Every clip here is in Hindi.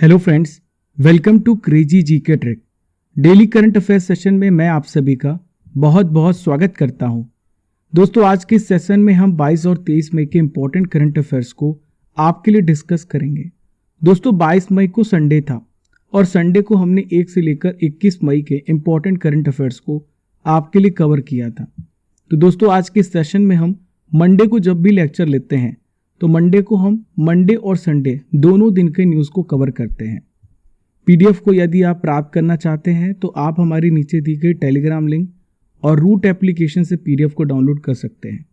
Hello friends, welcome to crazy GK trick. Daily current affairs session में मैं आप सभी का बहुत बहुत स्वागत करता हूं। दोस्तों, आज के सेशन में हम 22 और 23 मई के इंपॉर्टेंट करंट अफेयर्स को आपके लिए डिस्कस करेंगे। दोस्तों, 22 मई को संडे था और संडे को हमने 1 से लेकर 21 मई के इंपॉर्टेंट करंट अफेयर्स को आपके लिए कवर किया था। तो दोस्तों, आज के सेशन में हम मंडे को जब भी लेक्चर लेते हैं तो मंडे को हम मंडे और संडे दोनों दिन के न्यूज़ को कवर करते हैं। पीडीएफ को यदि आप प्राप्त करना चाहते हैं तो आप हमारी नीचे दी गई टेलीग्राम लिंक और रूट एप्लीकेशन से पीडीएफ को डाउनलोड कर सकते हैं।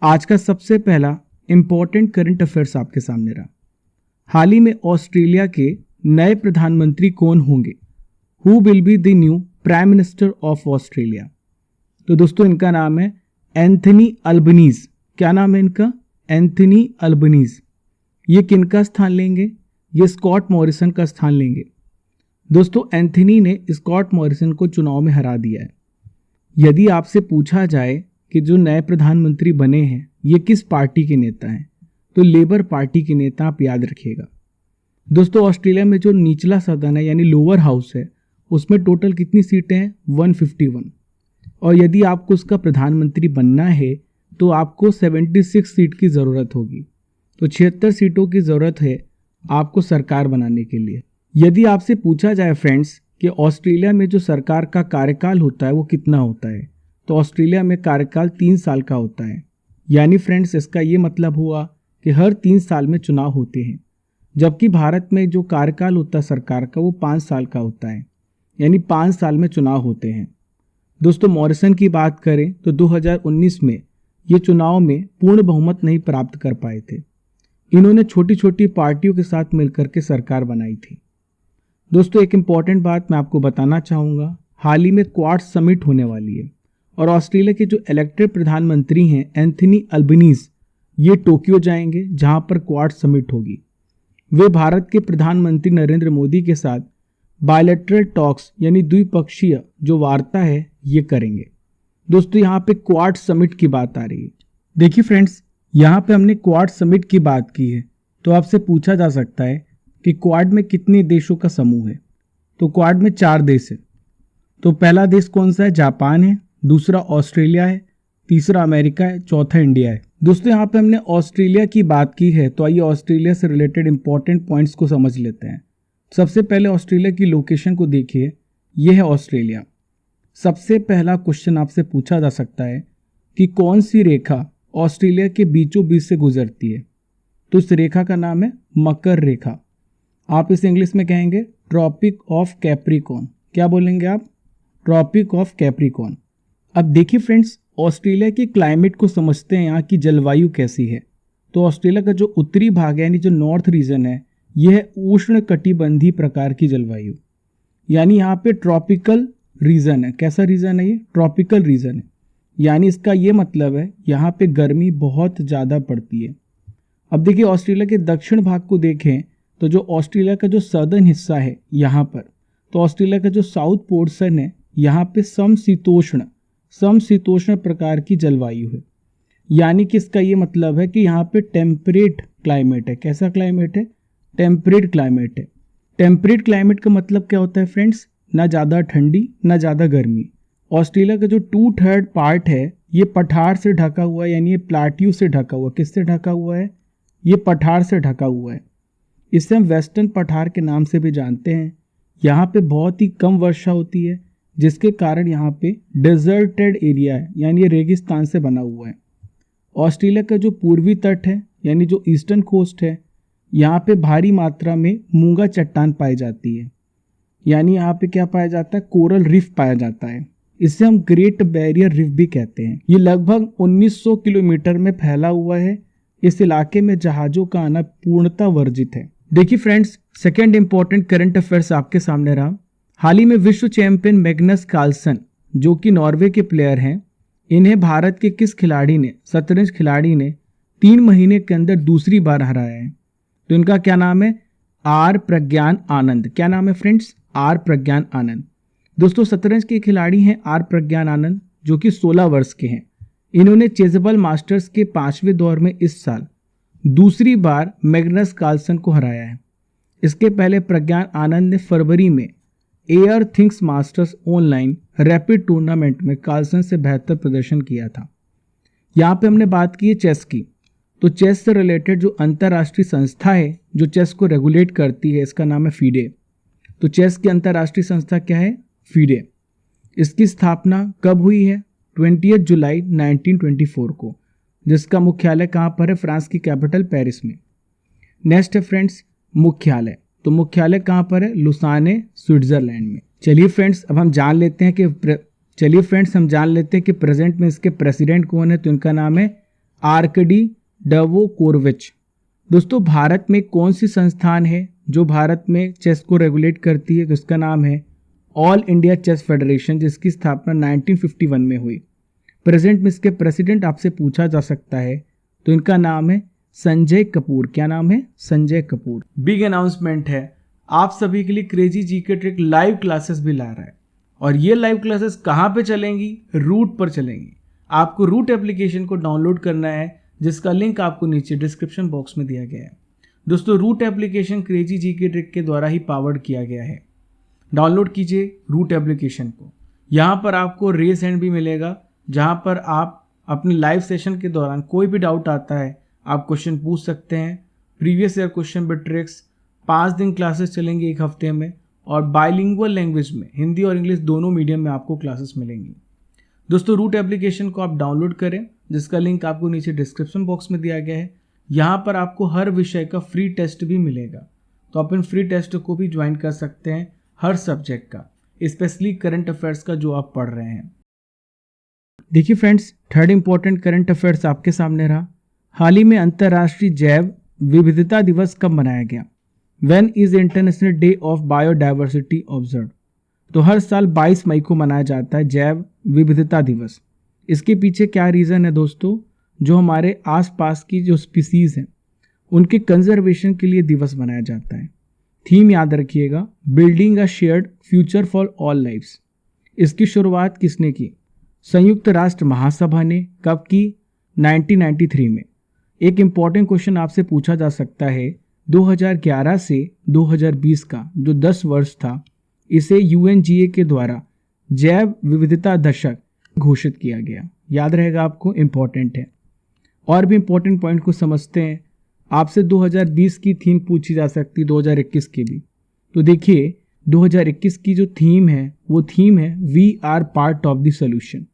आज का सबसे पहला इंपॉर्टेंट करंट अफेयर्स आपके सामने रहा। हाल ही में ऑस्ट्रेलिया के नए प्रधानमंत्री कौन होंगे? Who will be the new prime minister of Australia? तो दोस्तों, इनका नाम है एंथनी अल्बनीज। क्या नाम है इनका? Anthony Albanese. ये किनका स्थान लेंगे? ये स्कॉट मॉरिसन का स्थान लेंगे। दोस्तों, एंथनी ने स्कॉट मॉरिसन को चुनाव में हरा दिया है। यदि आपसे पूछा जाए कि जो नए प्रधानमंत्री बने हैं ये किस पार्टी के नेता हैं, तो लेबर पार्टी के नेता आप याद रखिएगा। दोस्तों, ऑस्ट्रेलिया में जो निचला सदन है यानी लोअर हाउस है, उसमें टोटल कितनी सीटें हैं? 151। और यदि आपको उसका प्रधानमंत्री बनना है तो आपको 76 सीट की ज़रूरत होगी। तो 76 सीटों की ज़रूरत है आपको सरकार बनाने के लिए। यदि आपसे पूछा जाए फ्रेंड्स कि ऑस्ट्रेलिया में जो सरकार का कार्यकाल होता है वो कितना होता है, तो ऑस्ट्रेलिया में कार्यकाल 3 साल का होता है। यानी फ्रेंड्स, इसका ये मतलब हुआ कि हर 3 साल में चुनाव होते हैं, जबकि भारत में जो कार्यकाल होता है सरकार का वो 5 साल का होता है। यानी 5 साल में चुनाव होते हैं। दोस्तों, मॉरिसन की बात करें तो 2019 में ये चुनाव में पूर्ण बहुमत नहीं प्राप्त कर पाए थे। इन्होंने छोटी छोटी पार्टियों के साथ मिलकर के सरकार बनाई थी। दोस्तों, एक इम्पॉर्टेंट बात मैं आपको बताना चाहूँगा। हाल ही में क्वाड समिट होने वाली है और ऑस्ट्रेलिया के जो इलेक्टेड प्रधानमंत्री हैं एंथनी अल्बनीज, ये टोक्यो जाएंगे जहाँ पर क्वाड समिट होगी। वे भारत के प्रधानमंत्री नरेंद्र मोदी के साथ बायलैटरल टॉक्स यानी द्विपक्षीय जो वार्ता है ये करेंगे। दोस्तों, यहाँ पे क्वाड समिट की बात आ रही है। देखिए फ्रेंड्स, यहाँ पे हमने क्वाड समिट की बात की है, तो आपसे पूछा जा सकता है कि क्वाड में कितने देशों का समूह है? तो क्वाड में 4 देश है। तो पहला देश कौन सा है? जापान है, दूसरा ऑस्ट्रेलिया है, तीसरा अमेरिका है, चौथा इंडिया है। दोस्तों, यहाँ पे हमने ऑस्ट्रेलिया की बात की है, तो आइए ऑस्ट्रेलिया से रिलेटेड इंपॉर्टेंट पॉइंट्स को समझ लेते हैं। सबसे पहले ऑस्ट्रेलिया की लोकेशन को देखिए, ये है ऑस्ट्रेलिया। सबसे पहला क्वेश्चन आपसे पूछा जा सकता है कि कौन सी रेखा ऑस्ट्रेलिया के बीचों बीच से गुजरती है? तो इस रेखा का नाम है मकर रेखा। आप इसे इंग्लिश में कहेंगे ट्रॉपिक ऑफ कैप्रिकॉर्न। क्या बोलेंगे आप? Tropic of Capricorn. अब देखिए फ्रेंड्स, ऑस्ट्रेलिया के क्लाइमेट को समझते हैं, यहाँ की जलवायु कैसी है। तो ऑस्ट्रेलिया का जो उत्तरी भाग है यानी जो नॉर्थ रीजन है, यह है उष्ण कटिबंधीय प्रकार की जलवायु। यानी यहाँ पे ट्रॉपिकल रीजन है। कैसा रीजन है ये? ट्रॉपिकल रीजन है। यानी इसका ये मतलब है यहाँ पे गर्मी बहुत ज़्यादा पड़ती है। अब देखिए, ऑस्ट्रेलिया के दक्षिण भाग को देखें तो जो ऑस्ट्रेलिया का जो सदर्न हिस्सा है यहाँ पर, तो ऑस्ट्रेलिया का जो साउथ पोर्शन है यहाँ पे समशीतोष्ण प्रकार की जलवायु है। यानी कि इसका ये मतलब है कि यहाँ पे टेम्परेट क्लाइमेट है। कैसा क्लाइमेट है? टेम्परेट क्लाइमेट है। टेम्परेट क्लाइमेट का मतलब क्या होता है फ्रेंड्स? ना ज़्यादा ठंडी ना ज़्यादा गर्मी। ऑस्ट्रेलिया का जो 2/3 पार्ट है ये पठार से ढका हुआ है, यानी ये प्लाट्यू से ढका हुआ है। किससे ढका हुआ है? ये पठार से ढका हुआ है। इसे हम वेस्टर्न पठार के नाम से भी जानते हैं। यहाँ पे बहुत ही कम वर्षा होती है, जिसके कारण यहाँ पे डेजर्टेड एरिया है, यानी ये रेगिस्तान से बना हुआ है। ऑस्ट्रेलिया का जो पूर्वी तट है यानी जो ईस्टर्न कोस्ट है, यहाँ पे भारी मात्रा में मूंगा चट्टान पाई जाती है। यानी यहाँ पे क्या पाया जाता है? कोरल रीफ पाया जाता है। इसे हम ग्रेट बैरियर रीफ भी कहते हैं। ये लगभग 1900 किलोमीटर में फैला हुआ है। इस इलाके में जहाज़ों का आना पूर्णतः वर्जित है। देखिए friends, second important current affairs आपके सामने रहा। हाल ही में विश्व चैंपियन मैग्नस कार्लसन, जो कि नॉर्वे के प्लेयर हैं, इन्हें भारत के किस खिलाड़ी ने, शतरंज खिलाड़ी ने 3 महीने के अंदर दूसरी बार हराया है? तो इनका क्या नाम है? आर प्रज्ञान आनंद। क्या नाम है फ्रेंड्स? आर प्रज्ञान आनंद। दोस्तों, शतरंज के खिलाड़ी हैं आर प्रज्ञान आनंद, जो कि 16 वर्ष के हैं। इन्होंने चेज़बल मास्टर्स के 5वें दौर में इस साल दूसरी बार मैग्नस कार्लसन को हराया है। इसके पहले प्रज्ञान आनंद ने फरवरी में air things masters online rapid tournament में कार्लसन से बेहतर प्रदर्शन किया था। यहाँ पे हमने बात की है चेस की। तो चेस से रिलेटेड जो अंतर्राष्ट्रीय संस्था है जो चेस को रेगुलेट करती है, इसका नाम है फीडे। तो चेस की अंतर्राष्ट्रीय संस्था क्या है? फीडे। इसकी स्थापना कब हुई है? 20 जुलाई 1924 को, जिसका मुख्यालय कहाँ पर है? फ्रांस की कैपिटल पेरिस में। नेक्स्ट है फ्रेंड्स मुख्यालय। तो मुख्यालय कहाँ पर है? लुसाने, स्विट्जरलैंड में। चलिए फ्रेंड्स हम जान लेते हैं कि प्रेजेंट में इसके प्रेसिडेंट कौन है। तो इनका नाम है आर्कडी डवोकोरविच। दोस्तों भारत में कौन सी संस्थान है जो भारत में चेस को रेगुलेट करती है? तो इसका नाम है ऑल इंडिया चेस फेडरेशन, जिसकी स्थापना 1951 में हुई। प्रेजेंट में इसके प्रेसिडेंट आपसे पूछा जा सकता है, तो इनका नाम है संजय कपूर। क्या नाम है? संजय कपूर। बिग अनाउंसमेंट है, आप सभी के लिए crazy GK trick live classes भी ला रहा है। और ये लाइव क्लासेस कहाँ पे चलेंगी? रूट पर चलेंगी। आपको रूट एप्लीकेशन को डाउनलोड करना है, जिसका लिंक आपको नीचे डिस्क्रिप्शन बॉक्स में दिया गया है। दोस्तों root application Crazy GK Trick के द्वारा ही पावर्ड किया गया है। डाउनलोड कीजिए रूट एप्लीकेशन को। यहाँ पर आपको रेस हैंड भी मिलेगा, जहाँ पर आप अपने लाइव सेशन के दौरान कोई भी डाउट आता है आप क्वेश्चन पूछ सकते हैं। Previous year question with tricks 5 दिन क्लासेस चलेंगी एक हफ्ते में, और बाइलिंगुअल लैंग्वेज में हिंदी और इंग्लिश दोनों मीडियम में आपको क्लासेस मिलेंगी। दोस्तों रूट एप्लीकेशन को आप डाउनलोड करें, जिसका लिंक आपको नीचे डिस्क्रिप्शन बॉक्स में दिया गया है। यहाँ पर आपको हर विषय का फ्री टेस्ट भी मिलेगा, तो आप इन फ्री टेस्ट को भी ज्वाइन कर सकते हैं हर सब्जेक्ट का, स्पेशली करंट अफेयर्स का जो आप पढ़ रहे हैं। देखिए friends, third important current affairs आपके सामने रहा। हाल ही में अंतर्राष्ट्रीय जैव विविधता दिवस कब मनाया गया? When is international day of biodiversity observe? तो हर साल 22 मई को मनाया जाता है जैव विविधता दिवस। इसके पीछे क्या रीज़न है दोस्तों? जो हमारे आसपास की जो स्पीसीज़ हैं उनके कंजर्वेशन के लिए दिवस मनाया जाता है। थीम याद रखिएगा, building a shared future for all lifes. इसकी शुरुआत किसने की? संयुक्त राष्ट्र महासभा ने। कब की? 1993 में। एक इम्पॉर्टेंट क्वेश्चन आपसे पूछा जा सकता है, 2011 से 2020 का जो 10 वर्ष था, इसे यूएनजीए के द्वारा जैव विविधता दशक घोषित किया गया। याद रहेगा आपको, इम्पॉर्टेंट है। और भी इम्पॉर्टेंट पॉइंट को समझते हैं। आपसे 2020 की थीम पूछी जा सकती है, 2021 की भी। तो देखिए 2021 की जो थीम है वो थीम है we are part of the solution.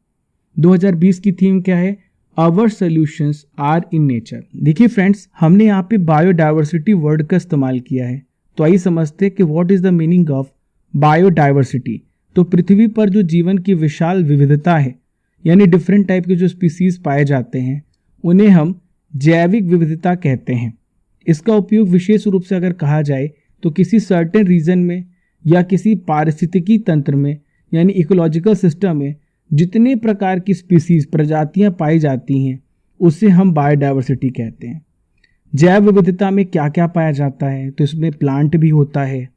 2020 की थीम क्या है? Our solutions are in nature. देखिए फ्रेंड्स, हमने यहाँ पे बायोडाइवर्सिटी वर्ड का इस्तेमाल किया है, तो आइए समझते हैं कि what is the meaning of biodiversity. तो पृथ्वी पर जो जीवन की विशाल विविधता है, यानी डिफरेंट टाइप के जो स्पीसीज पाए जाते हैं, उन्हें हम जैविक विविधता कहते हैं। इसका उपयोग विशेष रूप से अगर कहा जाए तो किसी सर्टेन रीजन में या किसी पारिस्थितिकी तंत्र में, यानी इकोलॉजिकल सिस्टम में जितने प्रकार की स्पीसीज प्रजातियां पाई जाती हैं, उसे हम बायोडाइवर्सिटी कहते हैं। जैव विविधता में क्या क्या पाया जाता है? तो इसमें प्लांट भी होता है,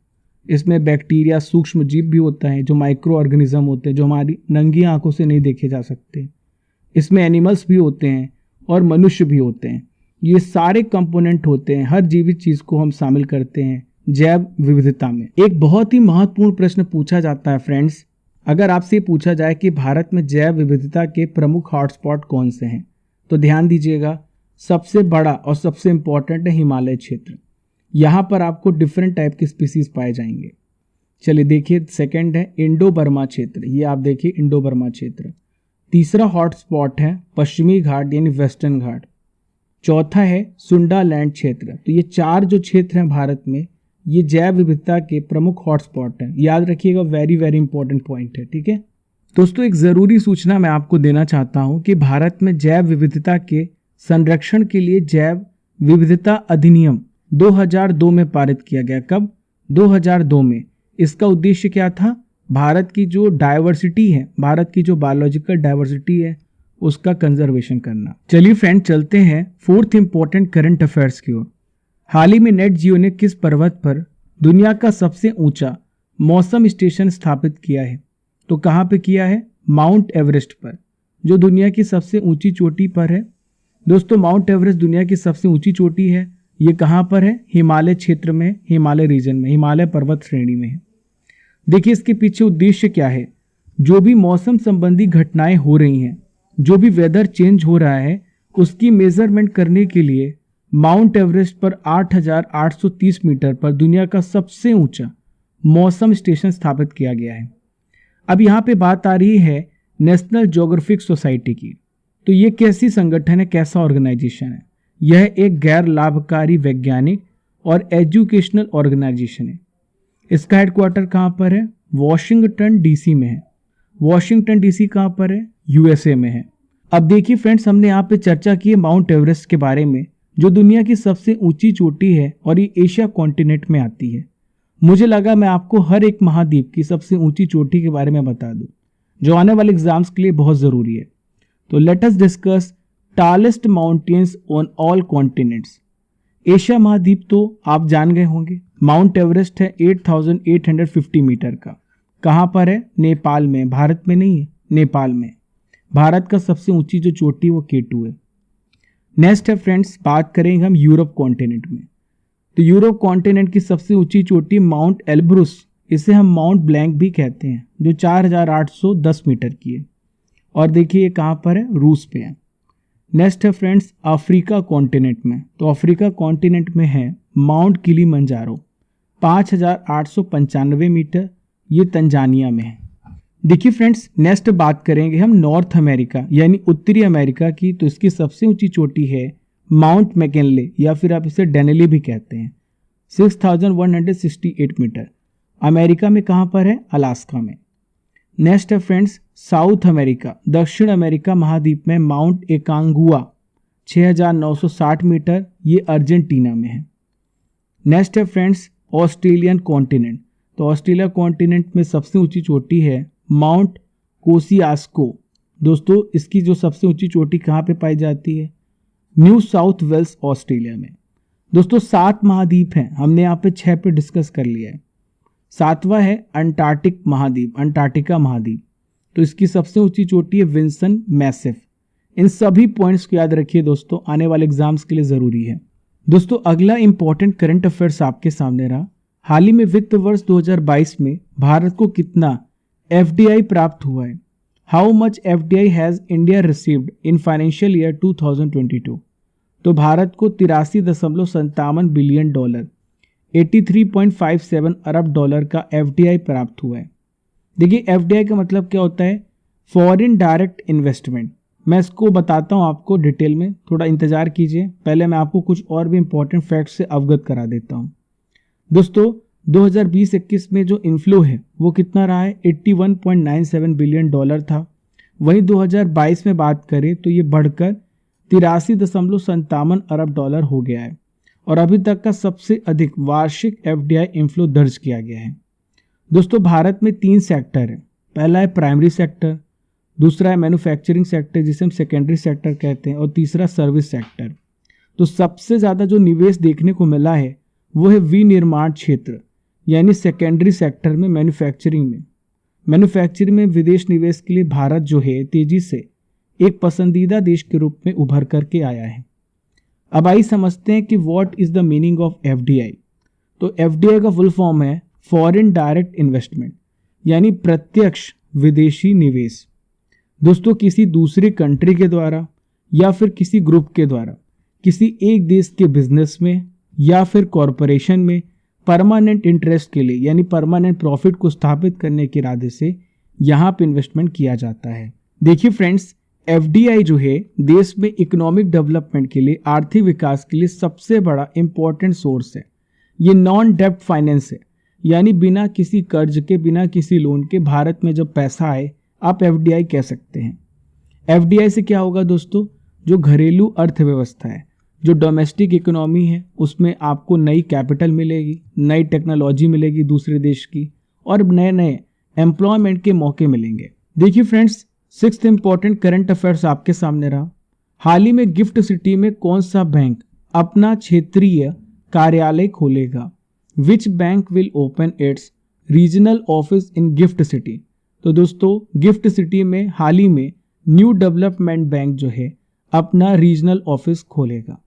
इसमें बैक्टीरिया, सूक्ष्म जीव भी होता है, जो माइक्रो ऑर्गेनिज्म होते हैं, जो हमारी नंगी आंखों से नहीं देखे जा सकते। इसमें एनिमल्स भी होते हैं और मनुष्य भी होते हैं। ये सारे कंपोनेंट होते हैं, हर जीवित चीज को हम शामिल करते हैं जैव विविधता में। एक बहुत ही महत्वपूर्ण प्रश्न पूछा जाता है फ्रेंड्स, अगर आपसे पूछा जाए कि भारत में जैव विविधता के प्रमुख हॉटस्पॉट कौन से हैं, तो ध्यान दीजिएगा, सबसे बड़ा और सबसे इंपॉर्टेंट है हिमालय क्षेत्र। यहाँ पर आपको डिफरेंट टाइप के स्पीसीज पाए जाएंगे। चलिए देखिए, सेकंड है इंडो बर्मा क्षेत्र। ये आप देखिए इंडो बर्मा क्षेत्र। तीसरा हॉटस्पॉट है पश्चिमी घाट यानी वेस्टर्न घाट। चौथा है सुंडालैंड क्षेत्र। तो ये 4 जो क्षेत्र हैं भारत में, ये जैव विविधता के प्रमुख हॉटस्पॉट हैं। याद रखिएगा, वेरी वेरी इंपॉर्टेंट पॉइंट है, ठीक है दोस्तों। एक ज़रूरी सूचना मैं आपको देना चाहता हूँ कि भारत में जैव विविधता के संरक्षण के लिए जैव विविधता अधिनियम 2002 में पारित किया गया। कब? 2002 में। इसका उद्देश्य क्या था? भारत की जो डाइवर्सिटी है, भारत की जो बायोलॉजिकल डाइवर्सिटी है, उसका कंजर्वेशन करना। चलिए फ्रेंड, चलते हैं 4th इंपॉर्टेंट करंट अफेयर्स की ओर। हाल ही में नेट जियो ने किस पर्वत पर दुनिया का सबसे ऊंचा मौसम स्टेशन स्थापित किया है? तो कहाँ पे किया है? माउंट एवरेस्ट पर, जो दुनिया की सबसे ऊंची चोटी पर है। दोस्तों माउंट एवरेस्ट दुनिया की सबसे ऊंची चोटी है। ये कहाँ पर है? हिमालय क्षेत्र में, हिमालय रीजन में, हिमालय पर्वत श्रेणी में है। देखिए इसके पीछे उद्देश्य क्या है। जो भी मौसम संबंधी घटनाएं हो रही हैं, जो भी वेदर चेंज हो रहा है, उसकी मेजरमेंट करने के लिए माउंट एवरेस्ट पर 8,830 मीटर पर दुनिया का सबसे ऊंचा मौसम स्टेशन स्थापित किया गया है। अब यहाँ पे बात आ रही है नेशनल ज्योग्राफिक सोसाइटी की। तो ये कैसी संगठन है, कैसा ऑर्गेनाइजेशन है? यह एक गैर लाभकारी वैज्ञानिक और एजुकेशनल ऑर्गेनाइजेशन है। इसका हेडक्वार्टर कहाँ पर है? वॉशिंगटन डीसी में है। वॉशिंगटन डीसी कहाँ पर है? यूएसए में है। अब देखिए फ्रेंड्स, हमने यहाँ पे चर्चा की है माउंट एवरेस्ट के बारे में, जो दुनिया की सबसे ऊंची चोटी है और ये एशिया कॉन्टिनेंट में आती है। मुझे लगा मैं आपको हर एक महाद्वीप की सबसे ऊंची चोटी के बारे में बता दूं, जो आने वाले एग्जाम्स के लिए बहुत जरूरी है। तो let us discuss tallest mountains on all continents. Asia महाद्वीप तो आप जान गए होंगे। माउंट एवरेस्ट है 8,850 मीटर का। कहाँ पर है? नेपाल में, भारत में नहीं है, नेपाल में। भारत का सबसे ऊंची जो चोटी वो K2 है। नेक्स्ट है फ्रेंड्स, बात करेंगे हम यूरोप कॉन्टिनेंट में। तो यूरोप कॉन्टिनेंट की सबसे ऊंची चोटी माउंट एल्ब्रुस, इसे हम माउंट ब्लैंक भी कहते हैं, जो 4,810 मीटर की है। और देखिए ये कहाँ पर है? रूस पे है। नेक्स्ट है फ्रेंड्स अफ्रीका कॉन्टिनेंट में। तो अफ्रीका कॉन्टिनेंट में है माउंट किलिमंजारो, 5,895 मीटर, ये तंजानिया में है। देखिए फ्रेंड्स, नेक्स्ट बात करेंगे हम नॉर्थ अमेरिका यानी उत्तरी अमेरिका की। तो इसकी सबसे ऊंची चोटी है माउंट मैकिनले, या फिर आप इसे डेनेली भी कहते हैं, 6,168 मीटर। अमेरिका में कहाँ पर है? अलास्का में। नेक्स्ट है फ्रेंड्स साउथ अमेरिका, दक्षिण अमेरिका महाद्वीप में माउंट एकांगुआ, 6,960 मीटर, ये अर्जेंटीना में है। नेक्स्ट है फ्रेंड्स ऑस्ट्रेलियन कॉन्टिनेंट। तो ऑस्ट्रेलिया कॉन्टिनेंट में सबसे ऊंची चोटी है माउंट कोसियास्को। दोस्तों इसकी जो सबसे ऊंची चोटी कहाँ पे पाई जाती है? न्यू साउथ वेल्स ऑस्ट्रेलिया में। दोस्तों 7 महाद्वीप हैं, हमने यहाँ पे 6 पे डिस्कस कर लिया है। 7वां है अंटार्कटिक महाद्वीप, अंटार्कटिका महाद्वीप। तो इसकी सबसे ऊंची चोटी है विंसन मैसिफ। इन सभी पॉइंट्स को याद रखिए दोस्तों, आने वाले एग्जाम्स के लिए जरूरी है। दोस्तों अगला इंपॉर्टेंट करंट अफेयर्स आपके सामने रहा। हाल ही में वित्त वर्ष 2022 में भारत को कितना FDI प्राप्त हुआ है? How much FDI has India received in financial year 2022? तो भारत को 83.57 बिलियन डॉलर, 83.57 अरब डॉलर का FDI प्राप्त हुआ है। देखिए FDI का मतलब क्या होता है? Foreign direct investment. मैं इसको बताता हूँ आपको डिटेल में, थोड़ा इंतजार कीजिए। पहले मैं आपको कुछ और भी इंपॉर्टेंट फैक्ट्स से अवगत करा देता हूँ। दोस्तों 2020-21 में जो इन्फ्लो है वो कितना रहा है? 81.97 बिलियन डॉलर था। वहीं 2022 में बात करें तो ये बढ़कर 83.57 अरब डॉलर हो गया है और अभी तक का सबसे अधिक वार्षिक FDI इन्फ्लो दर्ज किया गया है। दोस्तों भारत में 3 सेक्टर है। पहला है प्राइमरी सेक्टर, दूसरा है मैन्युफैक्चरिंग सेक्टर जिसे हम सेकेंडरी सेक्टर कहते हैं, और तीसरा सर्विस सेक्टर। तो सबसे ज़्यादा जो निवेश देखने को मिला है वो है विनिर्माण क्षेत्र यानी सेकेंडरी सेक्टर में, मैन्युफैक्चरिंग में। मैन्युफैक्चरिंग में विदेश निवेश के लिए भारत जो है तेजी से एक पसंदीदा देश के रूप में उभर करके आया है। अब आइए समझते हैं कि what is the meaning of FDI। तो FDI का फुल फॉर्म है फॉरेन डायरेक्ट इन्वेस्टमेंट यानी प्रत्यक्ष विदेशी निवेश। दोस्तों किसी दूसरी कंट्री के द्वारा या फिर किसी ग्रुप के द्वारा किसी एक देश के बिजनेस में या फिर कॉरपोरेशन में परमानेंट इंटरेस्ट के लिए यानी परमानेंट प्रॉफिट को स्थापित करने के इरादे से यहाँ पे इन्वेस्टमेंट किया जाता है। देखिए फ्रेंड्स, FDI जो है देश में इकोनॉमिक डेवलपमेंट के लिए, आर्थिक विकास के लिए सबसे बड़ा इंपॉर्टेंट सोर्स है। ये नॉन डेप्ट फाइनेंस है यानी बिना किसी कर्ज के, बिना किसी लोन के भारत में जब पैसा आए आप FDI कह सकते हैं। FDI से क्या होगा दोस्तों? जो घरेलू अर्थव्यवस्था है, जो डोमेस्टिक इकोनॉमी है, उसमें आपको नई कैपिटल मिलेगी, नई टेक्नोलॉजी मिलेगी दूसरे देश की, और नए नए एम्प्लॉयमेंट के मौके मिलेंगे। देखिए friends, 6th important current affairs आपके सामने रहा। हाल ही में गिफ्ट सिटी में कौन सा बैंक अपना क्षेत्रीय कार्यालय खोलेगा? Which bank will open it's regional office in gift city? तो दोस्तों गिफ्ट सिटी में हाल ही में न्यू डेवलपमेंट बैंक जो है अपना रीजनल ऑफिस खोलेगा।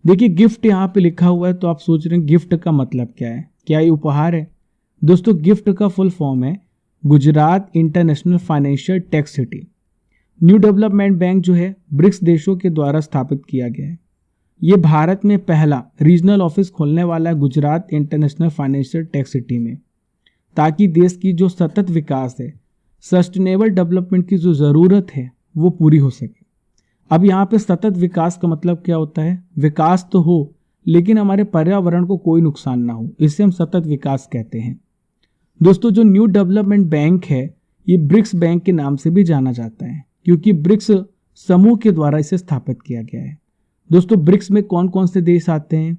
देखिए गिफ्ट यहाँ पे लिखा हुआ है, तो आप सोच रहे हैं गिफ्ट का मतलब क्या है, क्या ये उपहार है? दोस्तों गिफ्ट का फुल फॉर्म है Gujarat International Financial Tech City. New Development Bank जो है ब्रिक्स देशों के द्वारा स्थापित किया गया है। ये भारत में पहला रीजनल ऑफिस खोलने वाला है Gujarat International Financial Tech City में, ताकि देश की जो सतत विकास है, सस्टेनेबल डेवलपमेंट की जो ज़रूरत है वो पूरी हो सके। अब यहाँ पे सतत विकास का मतलब क्या होता है? विकास तो हो लेकिन हमारे पर्यावरण को कोई नुकसान ना हो, इसे हम सतत विकास कहते हैं। दोस्तों जो न्यू डेवलपमेंट बैंक है ये ब्रिक्स बैंक के नाम से भी जाना जाता है, क्योंकि ब्रिक्स समूह के द्वारा इसे स्थापित किया गया है। दोस्तों ब्रिक्स में कौन कौन से देश आते हैं?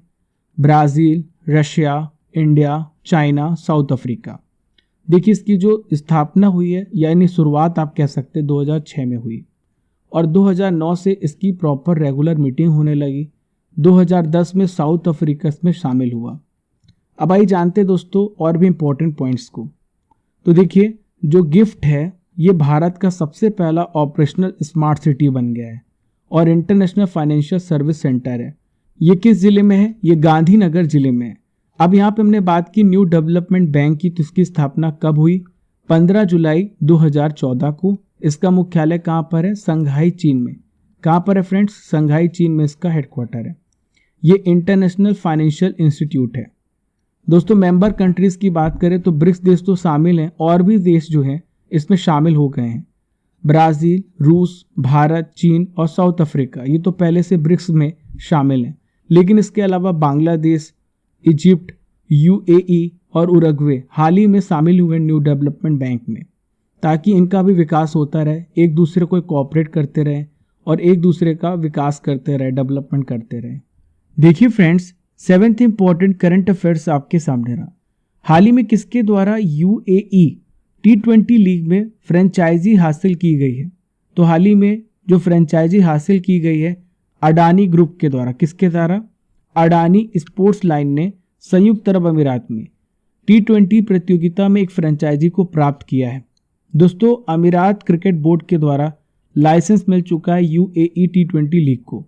Brazil, Russia, India, China, south Africa. देखिए इसकी जो स्थापना हुई है, यानी शुरुआत आप कह सकते हैं 2006 में हुई, और 2009 से इसकी प्रॉपर रेगुलर मीटिंग होने लगी। 2010 में साउथ अफ्रीका इसमें शामिल हुआ। अब आइए जानते हैं दोस्तों और भी इम्पोर्टेंट पॉइंट्स को। तो देखिए जो गिफ्ट है ये भारत का सबसे पहला ऑपरेशनल स्मार्ट सिटी बन गया है और इंटरनेशनल फाइनेंशियल सर्विस सेंटर है। ये किस ज़िले में है? ये गांधीनगर ज़िले में है। अब यहाँ पे हमने बात की न्यू डेवलपमेंट बैंक की, तो इसकी स्थापना कब हुई? 15 जुलाई 2014 को। इसका मुख्यालय कहाँ पर है? संघाई चीन में। कहाँ पर है फ्रेंड्स? संघाई चीन में इसका हेडक्वार्टर है। ये इंटरनेशनल फाइनेंशियल इंस्टीट्यूट है। दोस्तों मेंबर कंट्रीज़ की बात करें तो ब्रिक्स देश तो शामिल हैं, और भी देश जो हैं इसमें शामिल हो गए हैं। ब्राज़ील, रूस, भारत, चीन और साउथ अफ्रीका ये तो पहले से ब्रिक्स में शामिल हैं, लेकिन इसके अलावा बांग्लादेश, इजिप्ट, यूएई और उरुग्वे हाल ही में शामिल हुए न्यू डेवलपमेंट बैंक में, ताकि इनका भी विकास होता रहे, एक दूसरे को कोऑपरेट करते रहे और एक दूसरे का विकास करते रहे, डेवलपमेंट करते रहे। देखिए friends 7th important current affairs आपके सामने रहा। हाल ही में किसके द्वारा यूएई T20 लीग में फ्रेंचाइजी हासिल की गई है? तो हाल ही में जो फ्रेंचाइजी हासिल की गई है अडानी ग्रुप के द्वारा। किसके द्वारा? अडानी स्पोर्ट्स लाइन ने संयुक्त अरब अमीरात में T20 प्रतियोगिता में एक फ्रेंचाइजी को प्राप्त किया है। दोस्तों अमीरात क्रिकेट बोर्ड के द्वारा लाइसेंस मिल चुका है यूएई T20 लीग को।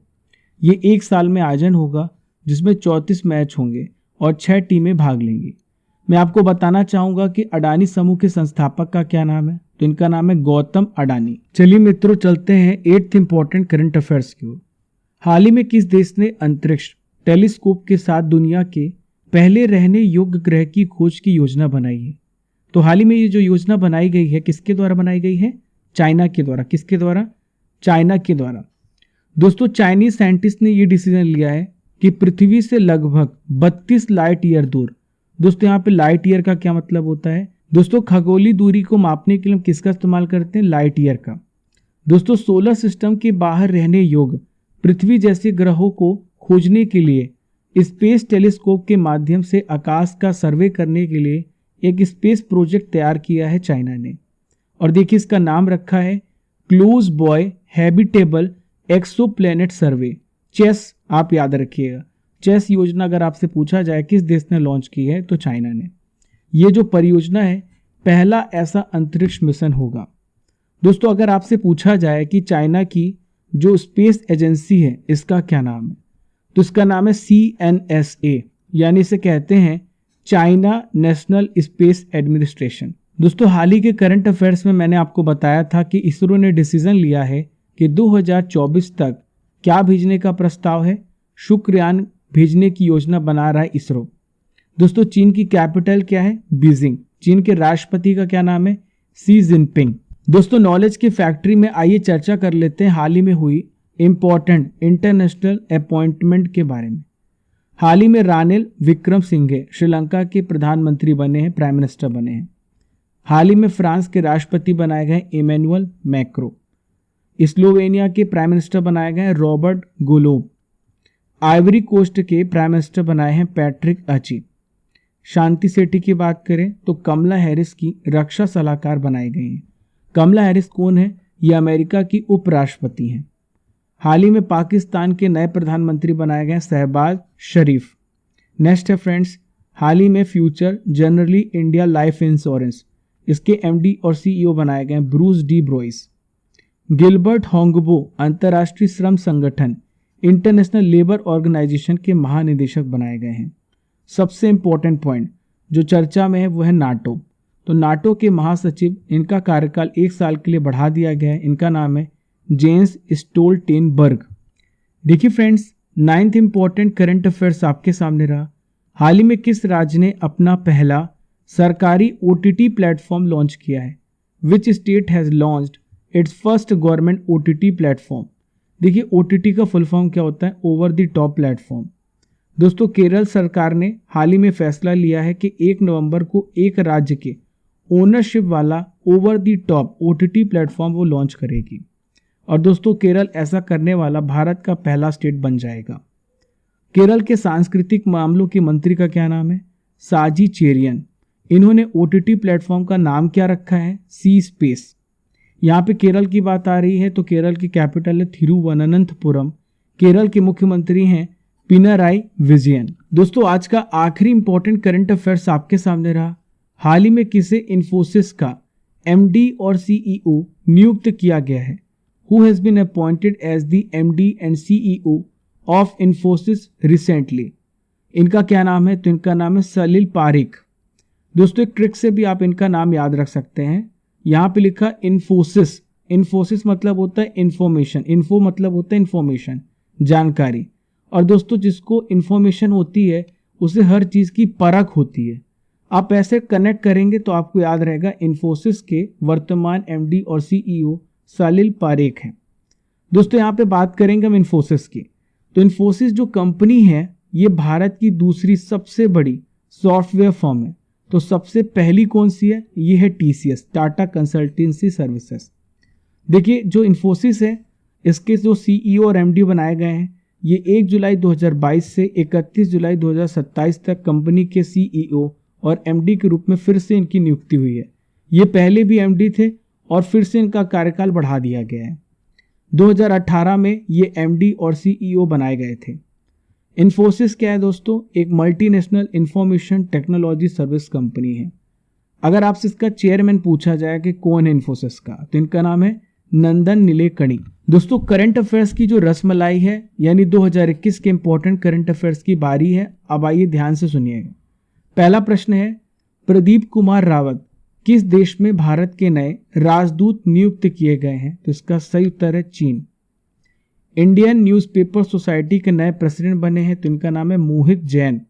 ये एक साल में आयोजन होगा, जिसमें 34 मैच होंगे और 6 टीमें भाग लेंगी। मैं आपको बताना चाहूँगा कि अडानी समूह के संस्थापक का क्या नाम है? तो इनका नाम है गौतम अडानी। चलिए मित्रों चलते हैं 8th इंपॉर्टेंट करंट अफेयर्स की ओर। हाल ही में किस देश ने अंतरिक्ष टेलीस्कोप के साथ दुनिया के पहले रहने योग्य ग्रह की खोज की योजना बनाई है? तो हाल ही में ये जो योजना बनाई गई है किसके द्वारा बनाई गई है? चाइना के द्वारा। किसके द्वारा? चाइना के द्वारा। दोस्तों चाइनीज साइंटिस्ट ने ये डिसीजन लिया है कि पृथ्वी से लगभग 32 लाइट ईयर दूर। दोस्तों यहाँ पे लाइट ईयर का क्या मतलब होता है? दोस्तों खगोलीय दूरी को मापने के लिए हम किसका इस्तेमाल करते हैं? लाइट ईयर का। दोस्तों सोलर सिस्टम के बाहर रहने योग्य पृथ्वी जैसे ग्रहों को खोजने के लिए स्पेस टेलीस्कोप के माध्यम से आकाश का सर्वे करने के लिए एक स्पेस प्रोजेक्ट तैयार किया है चाइना ने, और देखिए इसका नाम रखा है क्लोज बॉय हैबिटेबल एक्सोप्लैनेट सर्वे, चेस। आप याद रखिएगा, चेस योजना अगर आपसे पूछा जाए किस देश ने लॉन्च की है तो चाइना ने। ये जो परियोजना है पहला ऐसा अंतरिक्ष मिशन होगा। दोस्तों अगर आपसे पूछा जाए कि चाइना की जो स्पेस एजेंसी है इसका क्या नाम है, तो इसका नाम है CNSA, यानी इसे कहते हैं चाइना नेशनल स्पेस एडमिनिस्ट्रेशन। दोस्तों हाल ही के करंट अफेयर्स में मैंने आपको बताया था कि इसरो ने डिसीजन लिया है कि 2024 तक क्या भेजने का प्रस्ताव है? शुक्रयान भेजने की योजना बना रहा है इसरो। दोस्तों चीन की कैपिटल क्या है? बीजिंग। चीन के राष्ट्रपति का क्या नाम है? Xi Jinping. दोस्तों नॉलेज की फैक्ट्री में आइए चर्चा कर लेते हैं हाल ही में हुई इंपॉर्टेंट इंटरनेशनल अपॉइंटमेंट के बारे में। हाल ही में रानिल विक्रमसिंघे श्रीलंका के प्रधानमंत्री बने हैं, प्राइम मिनिस्टर बने हैं। हाल ही में फ्रांस के राष्ट्रपति बनाए गए इमैनुअल मैक्रो। स्लोवेनिया के प्राइम मिनिस्टर बनाए गए रॉबर्ट गोलोब। आइवरी कोस्ट के प्राइम मिनिस्टर बनाए हैं पैट्रिक अची। शांति सेठी की बात करें तो कमला हैरिस की रक्षा सलाहकार बनाई गई हैं। कमला हैरिस कौन है? ये अमेरिका की उपराष्ट्रपति हैं। हाल ही में पाकिस्तान के नए प्रधानमंत्री बनाए गए शहबाज शरीफ। नेक्स्ट है फ्रेंड्स, हाल ही में future generally India life insurance, इसके MD और CEO बनाए गए ब्रूस डी ब्रोइस। गिलबर्ट होंगबो अंतर्राष्ट्रीय श्रम संगठन इंटरनेशनल लेबर ऑर्गेनाइजेशन के महानिदेशक बनाए गए हैं। सबसे इम्पोर्टेंट पॉइंट जो चर्चा में है वो है नाटो। तो नाटो के महासचिव, इनका कार्यकाल 1 साल के लिए बढ़ा दिया गया है। इनका नाम है जेंस स्टोल्टेनबर्ग। देखिए friends, 9th important current affairs आपके सामने रहा। हाल ही में किस राज्य ने अपना पहला सरकारी OTT प्लेटफॉर्म लॉन्च किया है? Which state has launched it's first government OTT platform? देखिए OTT का फुल फॉर्म क्या होता है? Over the top platform. दोस्तों, केरल सरकार ने हाल ही में फैसला लिया है कि 1 नवंबर को एक राज्य के ओनरशिप वाला over the top OTT platform वो लॉन्च करेगी। और दोस्तों, केरल ऐसा करने वाला भारत का पहला स्टेट बन जाएगा। केरल के सांस्कृतिक मामलों के मंत्री का क्या नाम है? साजी चेरियन। इन्होंने OTT प्लेटफॉर्म का नाम क्या रखा है? सी स्पेस। यहाँ पे केरल की बात आ रही है तो केरल की कैपिटल है थिरुवनंतपुरम। केरल के मुख्यमंत्री हैं पिनाराई विजयन। दोस्तों, आज का आखिरी इंपॉर्टेंट करंट अफेयर्स आपके सामने रहा। हाल ही में किसे इन्फोसिस का MD और CEO नियुक्त किया गया है? Who has been appointed as the MD and CEO of Infosys recently? इनका क्या नाम है? तो इनका नाम है सलील पारिक। दोस्तों, एक ट्रिक से भी आप इनका नाम याद रख सकते हैं। यहाँ पे लिखा इन्फोसिस। इन्फोसिस मतलब होता है इंफॉर्मेशन, इन्फो मतलब होता है इंफॉर्मेशन, जानकारी। और दोस्तों, जिसको इंफॉर्मेशन होती है उसे हर चीज़ की परख होती है। आप ऐसे कनेक्ट करेंगे तो आपको याद रहेगा इन्फोसिस के वर्तमान MD और CEO सलील पारेख हैं। दोस्तों, यहाँ पे बात करेंगे हम इन्फोसिस की। तो इन्फोसिस जो कंपनी है ये भारत की दूसरी सबसे बड़ी सॉफ्टवेयर फर्म है। तो सबसे पहली कौन सी है? ये है TCS, टाटा कंसल्टेंसी सर्विसेज। देखिए, जो इन्फोसिस है इसके जो CEO और MD बनाए गए हैं ये 1 जुलाई 2022 से 31 जुलाई 2027 तक कंपनी के CEO और MD के रूप में फिर से इनकी नियुक्ति हुई है। ये पहले भी MD थे और फिर से इनका कार्यकाल बढ़ा दिया गया है। 2018 में ये MD और CEO बनाए गए थे। इन्फोसिस क्या है दोस्तों? एक multinational information technology service company है। अगर आपसे इसका चेयरमैन पूछा जाए कि कौन है इन्फोसिस का, तो इनका नाम है नंदन नीलेकणी। दोस्तों, करंट अफेयर्स की जो रसमलाई है यानी 2021 के इंपॉर्टेंट करंट अफेयर्स की बारी है। अब आइए ध्यान से सुनिएगा। पहला प्रश्न है, प्रदीप कुमार रावत किस देश में भारत के नए राजदूत नियुक्त किए गए हैं? तो इसका सही उत्तर है चीन। इंडियन न्यूज़पेपर सोसाइटी के नए प्रेसिडेंट बने हैं तो इनका नाम है मोहित जैन।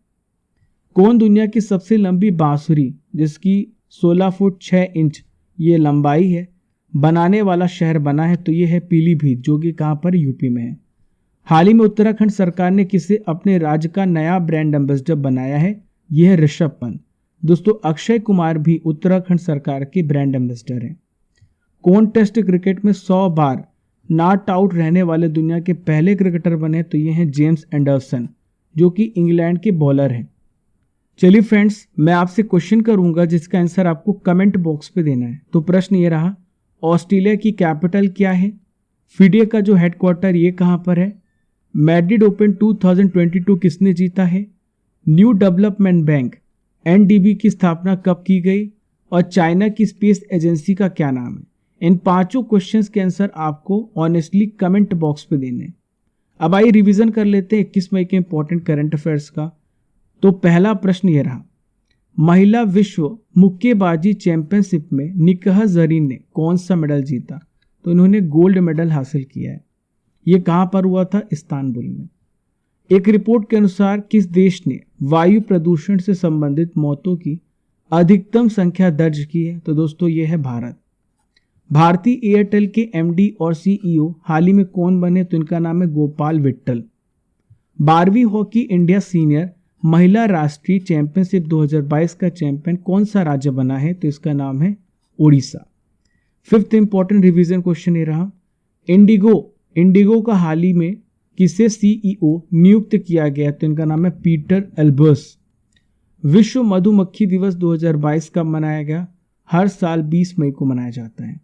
कौन दुनिया की सबसे लंबी बांसुरी जिसकी 16 फुट 6 इंच ये लंबाई है बनाने वाला शहर बना है? तो ये है पीलीभीत, जो कि कहाँ पर? यूपी में है। हाल ही में उत्तराखंड सरकार ने किसे अपने राज्य का नया ब्रांड एम्बेसडर बनाया है? यह है ऋषभ पंत। दोस्तों, अक्षय कुमार भी उत्तराखंड सरकार के ब्रांड एम्बेसडर हैं। कौन टेस्ट क्रिकेट में 100 बार नॉट आउट रहने वाले दुनिया के पहले क्रिकेटर बने? तो ये हैं जेम्स एंडरसन, जो कि इंग्लैंड के बॉलर हैं। चलिए फ्रेंड्स, मैं आपसे क्वेश्चन करूंगा जिसका आंसर आपको कमेंट बॉक्स पे देना है। तो प्रश्न ये रहा, ऑस्ट्रेलिया की कैपिटल क्या है? फिडे का जो हेडक्वार्टर ये कहाँ पर है? मैड्रिड ओपन 2022 किसने जीता है? न्यू डेवलपमेंट बैंक NDB की स्थापना कब की गई? और चाइना की स्पेस एजेंसी का क्या नाम है? इन 5 क्वेश्चंस के आंसर आपको ऑनेस्टली कमेंट बॉक्स पे देने हैं। अब आइए रिवीजन कर लेते हैं 21 मई के इंपॉर्टेंट करंट अफेयर्स का। तो पहला प्रश्न ये रहा, महिला विश्व मुक्केबाजी चैंपियनशिप में निकाह जरीन ने कौन सा मेडल जीता? तो इन्होंने गोल्ड मेडल हासिल किया है। ये कहाँ पर हुआ था? इस्तांबुल में। एक रिपोर्ट के अनुसार किस देश ने वायु प्रदूषण से संबंधित मौतों की अधिकतम संख्या दर्ज की है? तो दोस्तों, ये है भारत। भारतीय एयरटेल के MD और CEO हाल ही में कौन बने? तो इनका नाम है गोपाल विट्टल। 12वीं हॉकी इंडिया सीनियर महिला राष्ट्रीय चैंपियनशिप 2022 का चैंपियन कौन सा राज्य बना है? तो इसका नाम है Odisha. 5th important revision question ये रहा, इंडिगो का हाल ही में किसे CEO नियुक्त किया गया? तो इनका नाम है पीटर एल्बर्स। विश्व मधुमक्खी दिवस 2022 कब मनाया गया? हर साल 20 मई को मनाया जाता है।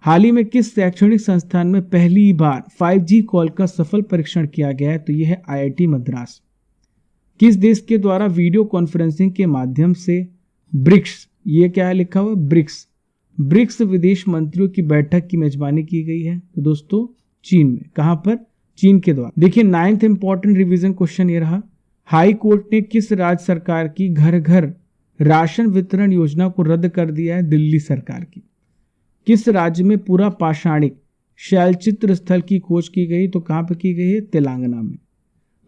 हाल ही में किस शैक्षणिक संस्थान में पहली बार 5G कॉल का सफल परीक्षण किया गया है? तो यह है IIT मद्रास। किस देश के द्वारा वीडियो कॉन्फ्रेंसिंग के माध्यम से ब्रिक्स, ये क्या है लिखा हुआ? ब्रिक्स विदेश मंत्रियों की बैठक की मेजबानी की गई है? तो दोस्तों, चीन में। कहां पर? चीन के द्वारा। देखिए 9th इंपॉर्टेंट रिवीजन क्वेश्चन ये रहा, हाई कोर्ट ने किस राज्य सरकार की घर घर राशन वितरण योजना को रद्द कर दिया है? दिल्ली सरकार की। किस राज्य में पूरा पाषाणिक शैलचित्र स्थल की खोज की गई? तो कहां पर की गई है? तेलंगाना में।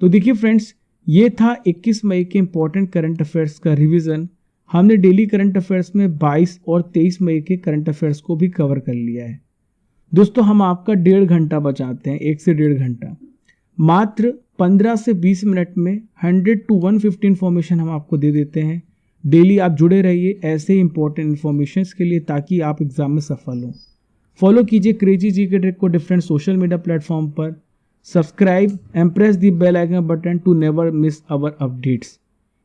तो देखिए फ्रेंड्स, ये था 21 मई के इंपॉर्टेंट करंट अफेयर्स का रिवीजन। हमने डेली करंट अफेयर्स में 22 और 23 मई के करंट अफेयर्स को भी कवर कर लिया है। दोस्तों हम आपका 1.5 घंटा बचाते हैं, 1 से 1.5 घंटा, मात्र 15 से 20 मिनट में 100 to 150 इन्फॉर्मेशन हम आपको दे देते हैं। डेली आप जुड़े रहिए ऐसे ही इंपॉर्टेंट इन्फॉर्मेशन के लिए, ताकि आप एग्जाम में सफल हो। फॉलो कीजिए क्रेजी जीके ट्रिक को डिफरेंट सोशल मीडिया प्लेटफॉर्म पर। Subscribe and press the bell icon button to never miss our updates.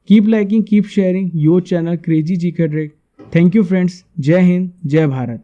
Keep liking, keep sharing your channel Crazy GK Trick. Thank you friends. जय हिंद, जय भारत।